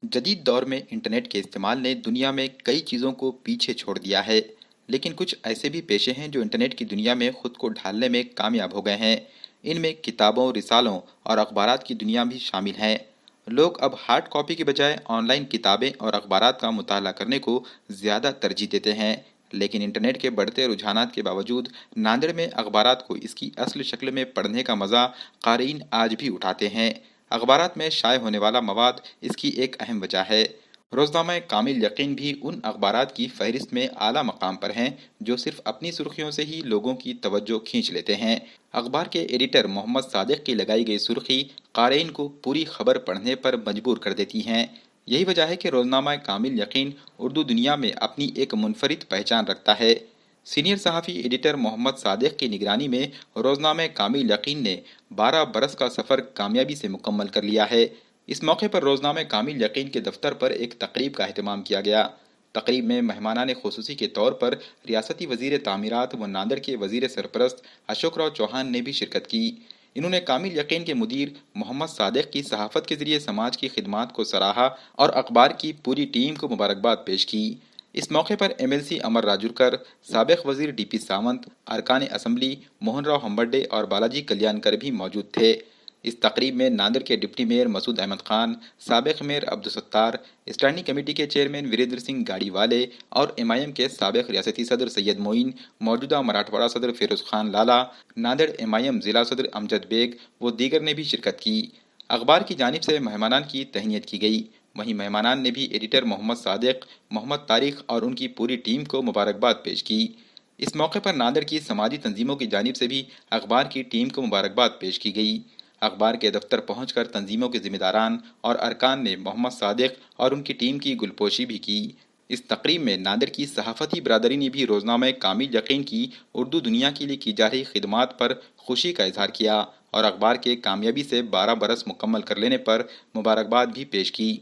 جدید دور میں انٹرنیٹ کے استعمال نے دنیا میں کئی چیزوں کو پیچھے چھوڑ دیا ہے، لیکن کچھ ایسے بھی پیشے ہیں جو انٹرنیٹ کی دنیا میں خود کو ڈھالنے میں کامیاب ہو گئے ہیں۔ ان میں کتابوں، رسالوں اور اخبارات کی دنیا بھی شامل ہیں۔ لوگ اب ہارڈ کاپی کے بجائے آن لائن کتابیں اور اخبارات کا مطالعہ کرنے کو زیادہ ترجیح دیتے ہیں، لیکن انٹرنیٹ کے بڑھتے رجحانات کے باوجود نادر میں اخبارات کو اس کی اصل شکل میں پڑھنے کا مزہ قارئین آج بھی اٹھاتے ہیں۔ اخبارات میں شائع ہونے والا مواد اس کی ایک اہم وجہ ہے۔ روزنامہ کامل یقین بھی ان اخبارات کی فہرست میں اعلیٰ مقام پر ہیں جو صرف اپنی سرخیوں سے ہی لوگوں کی توجہ کھینچ لیتے ہیں۔ اخبار کے ایڈیٹر محمد صادق کی لگائی گئی سرخی قارئین کو پوری خبر پڑھنے پر مجبور کر دیتی ہیں۔ یہی وجہ ہے کہ روزنامہ کامل یقین اردو دنیا میں اپنی ایک منفرد پہچان رکھتا ہے۔ سینئر صحافی ایڈیٹر محمد صادق کی نگرانی میں روزنامہ کامل یقین نے 12 برس کا سفر کامیابی سے مکمل کر لیا ہے۔ اس موقع پر روزنامہ کامل یقین کے دفتر پر ایک تقریب کا اہتمام کیا گیا۔ تقریب میں مہمانان خصوصی کے طور پر ریاستی وزیر تعمیرات و ناندیڑ کے وزیر سرپرست اشوک راؤ چوہان نے بھی شرکت کی۔ انہوں نے کامل یقین کے مدیر محمد صادق کی صحافت کے ذریعے سماج کی خدمات کو سراہا اور اخبار کی پوری ٹیم کو مبارکباد پیش کی۔ اس موقع پر ایم ایل سی امر راجورکر، سابق وزیر ڈی پی ساونت، ارکان اسمبلی موہن راؤ ہمبرڈے اور بالاجی کلیانکر بھی موجود تھے۔ اس تقریب میں ناندیڑ کے ڈپٹی میئر مسعود احمد خان، سابق میئر عبدالستار، اسٹینڈنگ کمیٹی کے چیئرمین وریندر سنگھ گاڑی والے اور ایم آئی ایم کے سابق ریاستی صدر سید معین، موجودہ مراٹھواڑہ صدر فیروز خان لالا، ناندیڑ ایم آئی ایم ضلع صدر امجد بیگ و دیگر نے بھی شرکت کی۔ اخبار کی جانب سے مہمانان کی تہنیت کی گئی، وہیں مہمانان نے بھی ایڈیٹر محمد صادق، محمد طارق اور ان کی پوری ٹیم کو مبارکباد پیش کی۔ اس موقع پر ناندیڑ کی سماجی تنظیموں کی جانب سے بھی اخبار کی ٹیم کو مبارکباد پیش کی گئی۔ اخبار کے دفتر پہنچ کر تنظیموں کے ذمہ داران اور ارکان نے محمد صادق اور ان کی ٹیم کی گلپوشی بھی کی۔ اس تقریب میں ناندیڑ کی صحافتی برادری نے بھی روزنامہ کامل یقین کی اردو دنیا کے لیے کی جا رہی خدمات پر خوشی کا اظہار کیا اور اخبار کے کامیابی سے 12 برس مکمل کر لینے پر مبارکباد بھی پیش کی۔